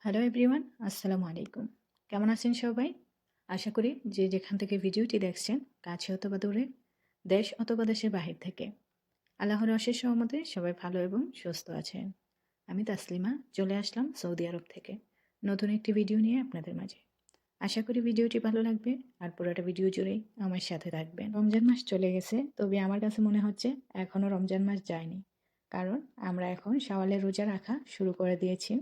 Hello everyone, আসসালামু আলাইকুম। কেমন আছেন সবাই? আশা করি যে যেখান থেকে ভিডিওটি দেখছেন, কাছে অথবা দূরে, দেশ অথবা দেশের বাহির থেকে, আল্লাহর অশেষ রহমতে সবাই ভালো এবং সুস্থ আছেন। আমি তাসলিমা চলে আসলাম সৌদি আরব থেকে নতুন একটি ভিডিও নিয়ে আপনাদের মাঝে। আশা করি ভিডিওটি ভালো লাগবে আর পুরোটা ভিডিও জুড়েই আমার সাথে থাকবেন। রমজান মাস চলে গেছে, তবে আমার কাছে মনে হচ্ছে এখনও রমজান মাস যায়নি। কারণ আমরা এখন শাওয়ালের রোজা রাখা শুরু করে দিয়েছি।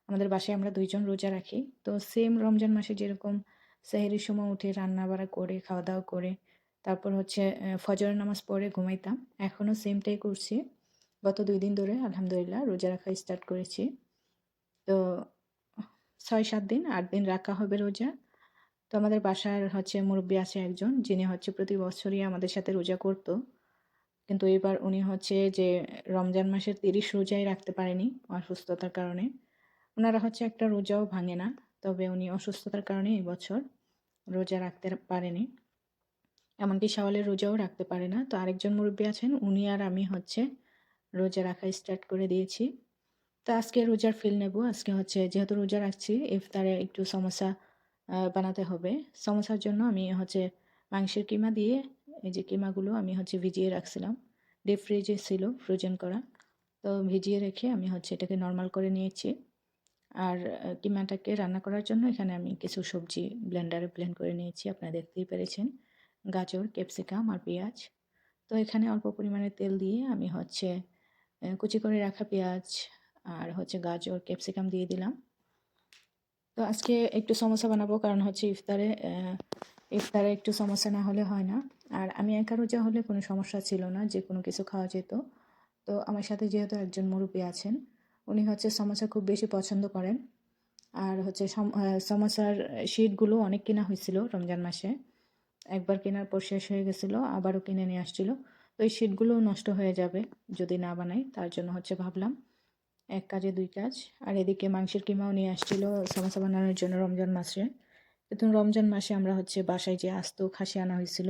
আমাদের বাসায় আমরা ২ জন রোজা রাখি। তো সেম রমজান মাসে যেরকম সেহরির সময় উঠে রান্না-বাড়া করে, খাওয়া-দাওয়া করে, তারপর হচ্ছে ফজরের নামাজ পড়ে ঘুমাইতাম। এখনও সেমটাই করছি। গত ২ দিন ধরে আলহামদুলিল্লাহ রোজা রাখা স্টার্ট করেছি। তো ৬-৭ দিন, ৮ দিন রাখা হবে রোজা। তো আমাদের বাসার হচ্ছে মুরুব্বি আছে একজন, যিনি হচ্ছে প্রতি বছরই আমাদের সাথে রোজা করত। কিন্তু এবার উনি হচ্ছে যে রমজান মাসের ৩০ রোজাই রাখতে পারেনি অসুস্থতার কারণে। উনারা হচ্ছে একটা রোজাও ভাঙে না। তবে উনি অসুস্থতার কারণে এবছর রোজা রাখতে পারেনি। এমনকি শাওয়ালের রোজাও রাখতে পারে না। তো আরেকজন মুরুব্বি আছেন, উনি আর আমি হচ্ছে রোজা রাখা স্টার্ট করে দিয়েছি। তো আজকে রোজার ফিল নেব। আজকে হচ্ছে যেহেতু রোজা রাখছি, ইফতারে একটু সমোসা বানাতে হবে। সমোসার জন্য আমি হচ্ছে মাংসের কিমা দিয়ে এই যে কিমাগুলো আমি হচ্ছে ভিজিয়ে রাখছিলাম। ডিপ ফ্রিজে ছিল ফ্রোজেন করা। তো ভিজিয়ে রেখে আমি হচ্ছে এটাকে নরমাল করে নিয়েছি। আর কিমাটাকে রান্না করার জন্য এখানে আমি কিছু সবজি ব্লেন্ডারে ব্লেন্ড করে নিয়েছি। আপনারা দেখতেই পেরেছেন। গাজর, ক্যাপসিকাম আর পেঁয়াজ। তো এখানে অল্প পরিমাণে তেল দিয়ে আমি হচ্ছে কুচি করে রাখা পেঁয়াজ আর হচ্ছে গাজর, ক্যাপসিকাম দিয়ে দিলাম। তো আজকে একটু সমোসা বানাবো, কারণ হচ্ছে ইফতারে একটু সমোসা না হলে হয় না। আর আমি একা রোজা হলে কোনো সমস্যা ছিল না, যে কোনো কিছু খাওয়া যেত। তো আমার সাথে যেহেতু একজন মুরব্বি আছেন, উনি হচ্ছে সমোসা খুব বেশি পছন্দ করেন। আর হচ্ছে সমোসার শিটগুলো অনেক কেনা হয়েছিল রমজান মাসে। একবার কেনার পর শেষ হয়ে গেছিল, আবারও কিনে নিয়ে আসছিল। তো এই শিটগুলোও নষ্ট হয়ে যাবে যদি না বানাই। তার জন্য হচ্ছে ভাবলাম এক কাজে দুই কাজ। আর এদিকে মাংসের কিমাও নিয়ে আসছিল সমোসা বানানোর জন্য রমজান মাসে। কিন্তু রমজান মাসে আমরা হচ্ছে বাসায় যে আস্ত খাসি আনা হয়েছিল,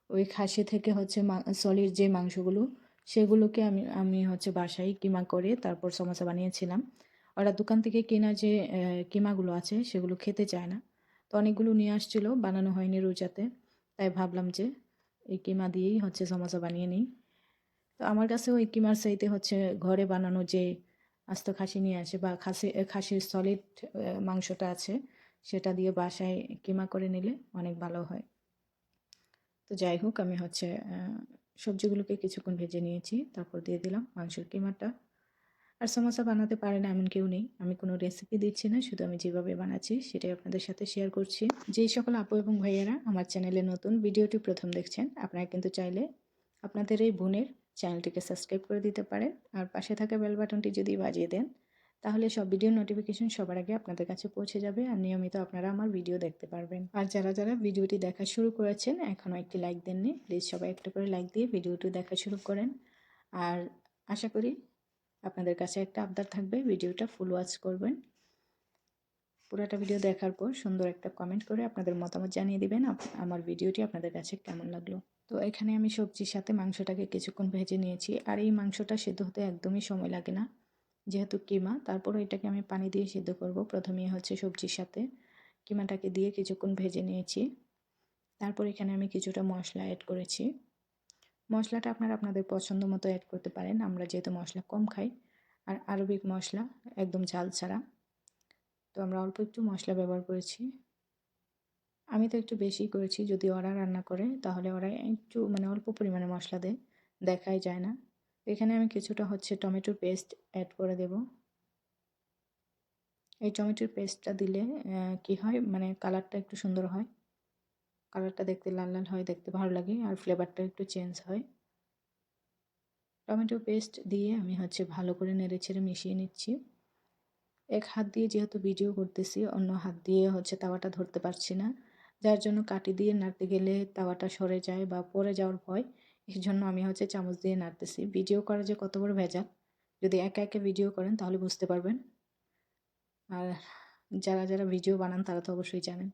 ওই খাসি থেকে হচ্ছে সলিড যে মাংসগুলো, সেগুলোকে আমি আমি হচ্ছে বাসায় কিমা করে তারপর সমোসা বানিয়েছিলাম। ওরা দোকান থেকে কেনা যে কিমাগুলো আছে সেগুলো খেতে চায় না। তো অনেকগুলো নিয়ে আসছিল, বানানো হয়নি রোজাতে। তাই ভাবলাম যে এই কিমা দিয়েই হচ্ছে সমোসা বানিয়ে নিই। তো আমার কাছে ওই কিমার চাইতে হচ্ছে ঘরে বানানো যে আস্ত খাসি নিয়ে আসে বা খাসির সলিড মাংসটা আছে, সেটা দিয়ে বাসায় কিমা করে নিলে অনেক ভালো হয়। তো যাই হোক, আমি হচ্ছে সবজিগুলোকে কিছুক্ষণ ভেজে নিয়েছি, তারপর দিয়ে দিলাম মাংসের কিমাটা। আর সমোসা বানাতে পারে না এমন কেউ নেই। আমি কোনো রেসিপি দিচ্ছি না, শুধু আমি যেভাবে বানাচ্ছি সেটাই আপনাদের সাথে শেয়ার করছি। যেই সকল আপু এবং ভাইয়েরা আমার চ্যানেলে নতুন ভিডিওটি প্রথম দেখছেন, আপনারা কিন্তু চাইলে আপনাদের এই বোনের চ্যানেলটিকে সাবস্ক্রাইব করে দিতে পারেন। আর পাশে থাকা বেল বাটনটি যদি বাজিয়ে দেন, তাহলে সব ভিডিও নোটিফিকেশন সবার আগে আপনাদের কাছে পৌঁছে যাবে আর নিয়মিত আপনারা আমার ভিডিও দেখতে পারবেন। আর যারা যারা ভিডিওটি দেখা শুরু করেছেন এখনও একটি লাইক দেননি, প্লিজ সবাই একটা করে লাইক দিয়ে ভিডিওটি দেখা শুরু করেন। আর আশা করি আপনাদের কাছে একটা আবদার থাকবে, ভিডিওটা ফুল ওয়াচ করবেন। পুরোটা ভিডিও দেখার পর সুন্দর একটা কমেন্ট করে আপনাদের মতামত জানিয়ে দিবেন আমার ভিডিওটি আপনাদের কাছে কেমন লাগলো। তো এখানে আমি সবজির সাথে মাংসটাকে কিছুক্ষণ ভেজে নিয়েছি। আর এই মাংসটা সিদ্ধ হতে একদমই সময় লাগে না, যেহেতু কিমা। তারপর এটাকে আমি পানি দিয়ে সিদ্ধ করব। প্রথমেই হচ্ছে সবজির সাথে কিমাটাকে দিয়ে কিছুক্ষণ ভেজে নিয়েছি। তারপর এখানে আমি কিছুটা মশলা অ্যাড করেছি। মশলাটা আপনারা আপনাদের পছন্দ মতো অ্যাড করতে পারেন। আমরা যেহেতু মশলা কম খাই, আর আরবিক মশলা একদম ঝাল ছাড়া, তো আমরা অল্প একটু মশলা ব্যবহার করেছি। আমি তো একটু বেশিই করেছি, যদি ওরা রান্না করে তাহলে ওরা একটু মানে অল্প পরিমাণে মশলা দেয়, দেখাই যায় না। এখানে আমি কিছুটা হচ্ছে টমেটোর পেস্ট অ্যাড করে দেব। এই টমেটোর পেস্টটা দিলে কি হয়, মানে কালারটা একটু সুন্দর হয়। কালারটা দেখতে লাল লাল হয়, দেখতে ভালো লাগে, আর ফ্লেভারটা একটু চেঞ্জ হয়। টমেটো পেস্ট দিয়ে আমি হচ্ছে ভালো করে নেড়েচেড়ে মিশিয়ে নিচ্ছি। এক হাত দিয়ে যেহেতু ভিডিও করতেছি, অন্য হাত দিয়ে হচ্ছে তাওয়াটা ধরতে পারছি না, যার জন্য কাঠি দিয়ে নাড়তে গেলে তাওয়াটা সরে যায় বা পড়ে যাওয়ার ভয়। এর জন্য আমি হচ্ছে চামচ দিয়ে নাড়তেছি। ভিডিও করা যে কত বড় ভেজাল, যদি একা একা ভিডিও করেন তাহলে বুঝতে পারবেন। আর যারা যারা ভিডিও বানান তারা তো অবশ্যই জানেন,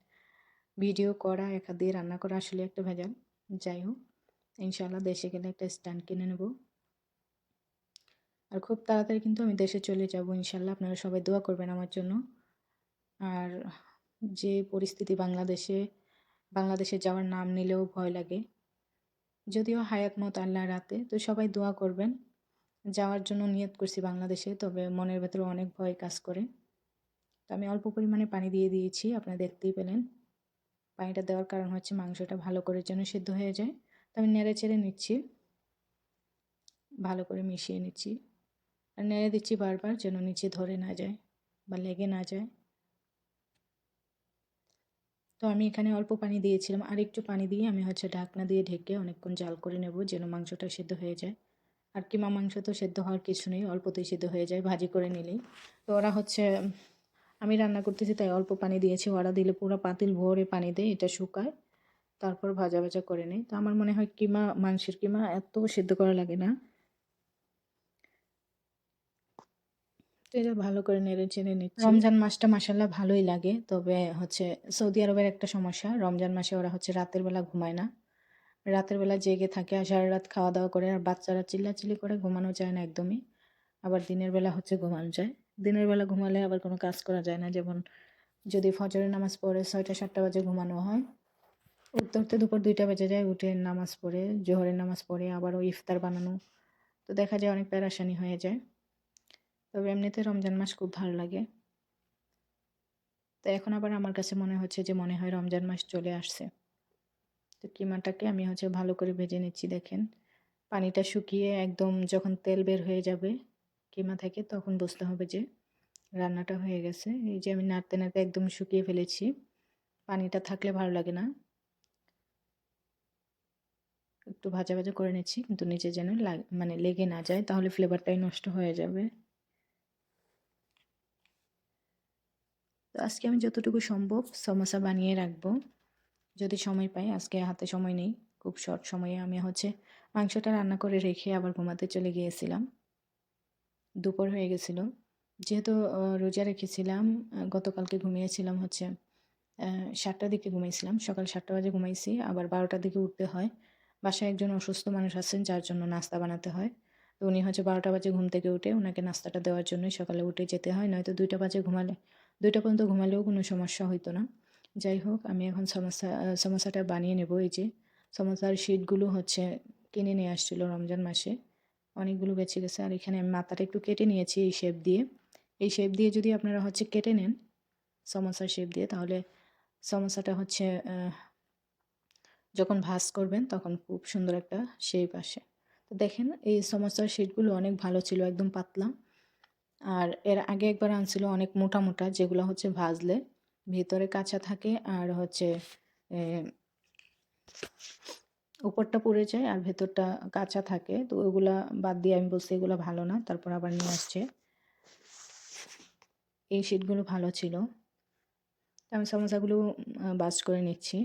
ভিডিও করা এক হাত দিয়ে রান্না করা আসলে একটা ভেজাল। যাই হোক, ইনশাআল্লাহ দেশে গেলে একটা স্ট্যান্ড কিনে নেব। আর খুব তাড়াতাড়ি কিন্তু আমি দেশে চলে যাব ইনশাআল্লাহ। আপনারা সবাই দোয়া করবেন আমার জন্য। আর যে পরিস্থিতি বাংলাদেশে যাওয়ার নাম নিলেও ভয় লাগে। যদিও হায়াত মত আল্লাহর হাতে, তো সবাই দোয়া করবেন। যাওয়ার জন্য নিয়ত করছি বাংলাদেশে, তবে মনের ভেতরে অনেক ভয় কাজ করে। তো আমি অল্প পরিমাণে পানি দিয়ে দিয়েছি, আপনারা দেখতেই পেলেন। পানিটা দেওয়ার কারণ হচ্ছে মাংসটা ভালো করে যেন সিদ্ধ হয়ে যায়। তো আমি নেড়ে চেড়ে নিচ্ছি, ভালো করে মিশিয়ে নিচ্ছি আর নেড়ে দিচ্ছি বারবার, যেন নিচে ধরে না যায় বা লেগে না যায়। তো আমি এখানে অল্প পানি দিয়েছিলাম, আর একটু পানি দিয়ে আমি ঢাকনা দিয়ে ঢেকে অনেকক্ষণ জাল করে নেব, যেন মাংসটা সিদ্ধ হয়ে যায়। আর কিমা মাংস তো সেদ্ধ হওয়ার কিছু নেই, অল্পতেই সিদ্ধ হয়ে যায় ভাজি করে নিলেই। তো ওরা আমি রান্না করতেছি তাই অল্প পানি দিয়েছি, ওরা দিলে পুরো পাতিল ভরে পানি দেয়, এটা শুকায় তারপর ভাজা ভাজা করে নেই। তো আমার মনে হয় মাংসের কিমা এত সিদ্ধ করা লাগে না। তো এটা ভালো করে নেড়ে চেড়ে নিচ্ছি। রমজান মাসটা মাসাল্লাহ ভালোই লাগে, তবে সৌদি আরবের একটা সমস্যা, রমজান মাসে ওরা রাতের বেলা ঘুমায় না, রাতের বেলা জেগে থাকে আর সারা রাত খাওয়া দাওয়া করে, আর বাচ্চারা চিল্লাচিল্লি করে, ঘুমানো যায় না একদমই। আবার দিনের বেলা ঘুমানো যায়, দিনের বেলা ঘুমালে আবার কোনো কাজ করা যায় না। যেমন যদি ফজরের নামাজ পড়ে 6টা 7টা বাজে ঘুমানো হয়, উঠতে উঠতে দুপুর 2টা বেজে যায়, উঠে নামাজ পড়ে জোহরের নামাজ পড়ে আবারও ইফতার বানানো, তো দেখা যায় অনেক পেরেশানি হয়ে যায়। তবে এমনিতে রমজান মাস খুব ভালো লাগে। তো এখন আবার আমার কাছে মনে হয় রমজান মাস চলে আসছে। তো কিমাটাকে আমি ভালো করে ভেজে নিচ্ছি, দেখেন পানিটা শুকিয়ে একদম যখন তেল বের হয়ে যাবে কিমা থেকে, তখন বুঝতে হবে যে রান্নাটা হয়ে গেছে। এই যে আমি নাড়তে নাড়তে একদম শুকিয়ে ফেলেছি, পানিটা থাকলে ভালো লাগে না। একটু ভাজা ভাজা করে নিচ্ছি, কিন্তু নিচে যেন লেগে না যায়, তাহলে ফ্লেভারটাই নষ্ট হয়ে যাবে। তো আজকে আমি যতটুকু সম্ভব সমোসা বানিয়ে রাখবো, যদি সময় পাই। আজকে হাতে সময় নেই, খুব শর্ট সময়ে আমি মাংসটা রান্না করে রেখে আবার ঘুমাতে চলে গিয়েছিলাম। দুপুর হয়ে গেছিল, যেহেতু রোজা রেখেছিলাম। গতকালকে ঘুমিয়েছিলাম 7টার দিকে ঘুমিয়েছিলাম, সকাল 7টা বাজে ঘুমাইছি, আবার 12টার দিকে উঠতে হয়। বাসায় একজন অসুস্থ মানুষ আছেন, যার জন্য নাস্তা বানাতে হয়। তো উনি 12টা বাজে ঘুম থেকে উঠে ওনাকে নাস্তাটা দেওয়ার জন্যই সকালে উঠে যেতে হয়, নয়তো 2টা বাজে ঘুমালে 2টা পর্যন্ত ঘুমালেও কোনো সমস্যা হইতো না। যাই হোক, আমি এখন সমোসাটা বানিয়ে নেব। এই যে সমোসার শিটগুলো কিনে নিয়ে আসছিল রমজান মাসে, অনেকগুলো বেঁচে গেছে। আর এখানে আমি মাথাটা একটু কেটে নিয়েছি এই শেপ দিয়ে যদি আপনারা কেটে নেন সমোসার শেপ দিয়ে, তাহলে সমোসাটা যখন ভাঁজ করবেন তখন খুব সুন্দর একটা শেপ আসে। তো দেখেন এই সমোসার শিটগুলো অনেক ভালো ছিল, একদম পাতলা। আর এর আগে একবার আনছিল অনেক মোটা মোটা, যেগুলো ভাজলে ভিতরে কাঁচা থাকে আর এ, উপরটা পুড়ে যায় আর ভেতরটা কাঁচা থাকে। তো ওগুলা বাদ দিয়ে আমি বলছি এগুলো ভালো না, তারপর আবার নিয়ে আসছে। এই শিটগুলো ভালো ছিল। আমি সমোসাগুলো বাস করে নিচ্ছি।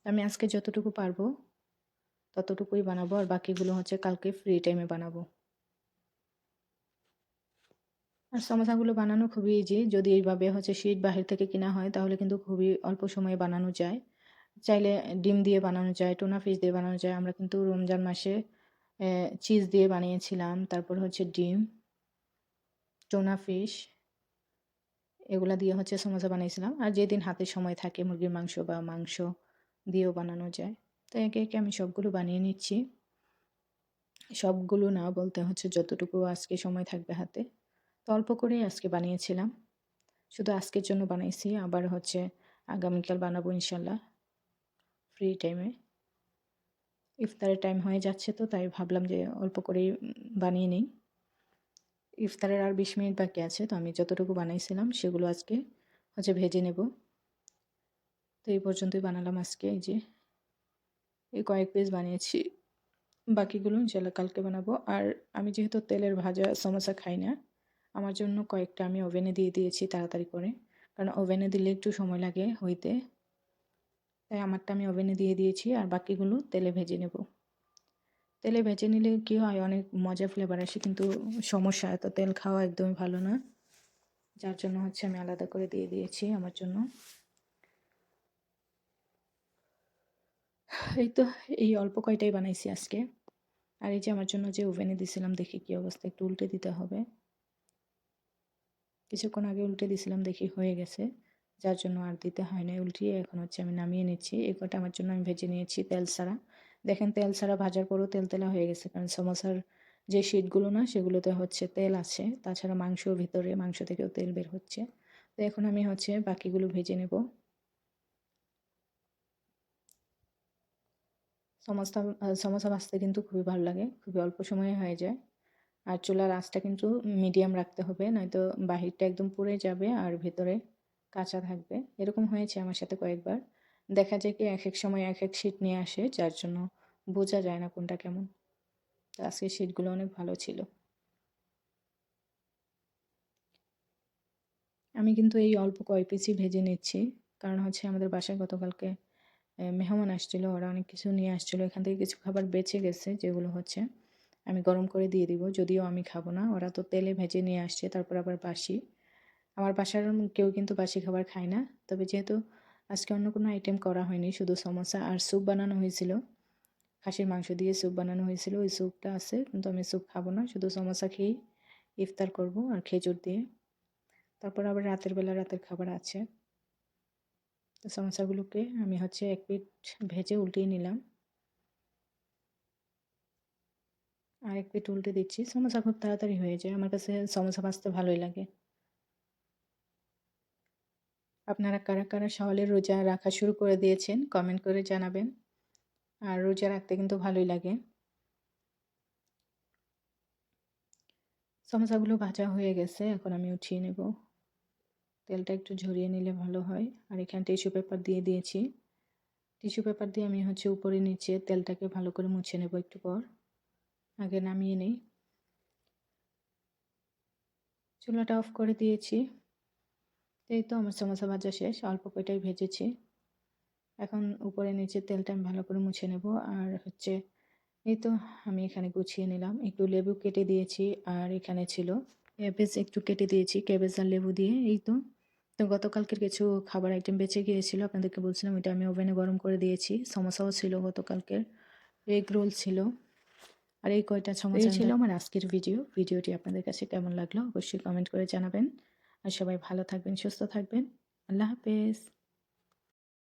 আমি আজকে যতটুকু পারবো ততটুকুই বানাবো, আর বাকিগুলো কালকে ফ্রি টাইমে বানাবো। আর সমোসাগুলো বানানো খুবই ইজি, যদি এইভাবে শিট বাহির থেকে কিনা হয় তাহলে কিন্তু খুবই অল্প সময়ে বানানো যায়। চাইলে ডিম দিয়ে বানানো যায়, টুনা ফিশ দিয়ে বানানো যায়। আমরা কিন্তু রমজান মাসে চিজ দিয়ে বানিয়েছিলাম, তারপর ডিম, টুনা ফিশ, এগুলা দিয়ে সমোসা বানিয়েছিলাম। আর যেদিন হাতে সময় থাকে মুরগির মাংস বা মাংস দিয়েও বানানো যায়। তো একে একে আমি সবগুলো বানিয়ে নিচ্ছি। সবগুলো না বলতে যতটুকু আজকে সময় থাকবে হাতে, তো অল্প করেই আজকে বানিয়েছিলাম, শুধু আজকের জন্য বানাইছি। আবার আগামীকাল বানাবো ইনশাল্লাহ ফ্রি টাইমে। ইফতারের টাইম হয়ে যাচ্ছে, তো তাই ভাবলাম যে অল্প করেই বানিয়ে নিই। ইফতারের আর 20 মিনিট বাকি আছে, তো আমি যতটুকু বানাইছিলাম সেগুলো আজকে ভেজে নেব। তো এই পর্যন্তই বানালাম আজকে। এই যে এই কয়েক পিস বানিয়েছি, বাকিগুলো ইনশাল্লাহ কালকে বানাবো। আর আমি যেহেতু তেলের ভাজা সমোসা খাই না, আমার জন্য কয়েকটা আমি ওভেনে দিয়ে দিয়েছি তাড়াতাড়ি করে, কারণ ওভেনে দিলে একটু সময় লাগে হইতে, তাই আমারটা আমি ওভেনে দিয়ে দিয়েছি। আর বাকিগুলো তেলে ভেজে নেব। তেলে ভেজে নিলে কি হয়, অনেক মজা ফ্লেভার আসে, কিন্তু সমস্যা এত তেল খাওয়া একদমই ভালো না, যার জন্য আমি আলাদা করে দিয়ে দিয়েছি আমার জন্য। এই তো এই অল্প কয়টাই বানাইছি আজকে। আর এই যে আমার জন্য যে ওভেনে দিছিলাম, দেখি কি অবস্থা, একটু উল্টে দিতে হবে। কিছুক্ষণ আগে উল্টে দিছিলাম, দেখি হয়ে গেছে, যার জন্য আর দিতে হয় না। উল্টিয়ে এখন হচ্ছে আমি নামিয়ে নিচ্ছি। এই কটা আমার জন্য আমি ভেজে নিয়েছি তেল ছাড়া। দেখেন তেল ছাড়া ভাজার পরও তেলতেলা হয়ে গেছে, কারণ সমোসার যে শিটগুলো না সেগুলোতে হচ্ছে তেল আছে, তাছাড়া মাংসর ভিতরে মাংস থেকেও তেল বের হচ্ছে। তো এখন আমি হচ্ছে বাকিগুলো ভেজে নেব। সমোসা ভাজতে কিন্তু খুবই ভালো লাগে, খুবই অল্প সময়ে হয়ে যায়। আর চুলার আঁচটা কিন্তু মিডিয়াম রাখতে হবে, নয়তো বাহিরটা একদম পুড়ে যাবে আর ভেতরে কাঁচা থাকবে। এরকম হয়েছে আমার সাথে কয়েকবার। দেখা যায় কি এক এক সময় এক এক শীট নিয়ে আসে, যার জন্য বোঝা যায় না কোনটা কেমন। তো আজকের শীটগুলো অনেক ভালো ছিল। আমি কিন্তু এই অল্প কয় পিসই ভেজে নিচ্ছি, কারণ হচ্ছে আমাদের বাসায় গতকালকে মেহমান আসছিল, ওরা অনেক কিছু নিয়ে আসছিল। এখান থেকে কিছু খাবার বেঁচে গেছে, যেগুলো হচ্ছে আমি গরম করে দিয়ে দিব। যদিও আমি খাবো না, ওরা তো তেলে ভেজে নিয়ে আসছে, তারপর আবার বাসি। আমার বাসার কেউ কিন্তু বাসি খাবার খায় না। তবে যেহেতু আজকে অন্য কোনো আইটেম করা হয়নি, শুধু সমোসা আর স্যুপ বানানো হয়েছিল, খাসির মাংস দিয়ে স্যুপ বানানো হয়েছিল, ওই স্যুপটা আছে, কিন্তু আমি স্যুপ খাবো না, শুধু সমোসা খেয়েই ইফতার করব আর খেজুর দিয়ে। তারপর আবার রাতের বেলা রাতের খাবার আছে। তো সমোসাগুলোকে আমি হচ্ছে এক পিঠ ভেজে উল্টিয়ে নিলাম, আর এক পিঠ উল্টে দিচ্ছি। সমোসা খুব তাড়াতাড়ি হয়ে যায়, আমার কাছে সমোসা ভাজতে ভালোই লাগে। আপনারা কারা কারা শাওয়ালের রোজা রাখা শুরু করে দিয়েছেন কমেন্ট করে জানাবেন। আর রোজা রাখতে কিন্তু ভালোই লাগে। সমোসাগুলো ভাজা হয়ে গেছে, এখন আমি উঠিয়ে নেব। তেলটা একটু ঝরিয়ে নিলে ভালো হয়। আর এখানে টিস্যু পেপার দিয়ে দিয়েছি। টিস্যু পেপার দিয়ে আমি হচ্ছে উপরে নিচে তেলটাকে ভালো করে মুছে নেব একটু পর। আগে নামিয়ে নেই। চুলাটা অফ করে দিয়েছি। এই তো আমার সমোসা ভাজা শেষ, অল্প কয়টাই ভেজেছি। এখন উপরে নিচে তেলটা আমি ভালো করে মুছে নেব। আর হচ্ছে এই তো আমি এখানে গুছিয়ে নিলাম, একটু লেবু কেটে দিয়েছি। আর এখানে ছিল ক্যাবেজ, একটু কেটে দিয়েছি ক্যাবেজ আর লেবু দিয়ে। এই তো তো গতকালকের কিছু খাবার আইটেম বেঁচে গিয়েছিল, আপনাদেরকে বলছিলাম, এটা আমি ওভেনে গরম করে দিয়েছি। সমোসাও ছিল গতকালকের, এগ রোল ছিল। আর এই কয়টা সমোসা ছিল আমার আজকের ভিডিওটি আপনাদের কাছে কেমন লাগলো অবশ্যই কমেন্ট করে জানাবেন। আর সবাই ভালো থাকবেন, সুস্থ থাকবেন। আল্লাহ হাফেজ।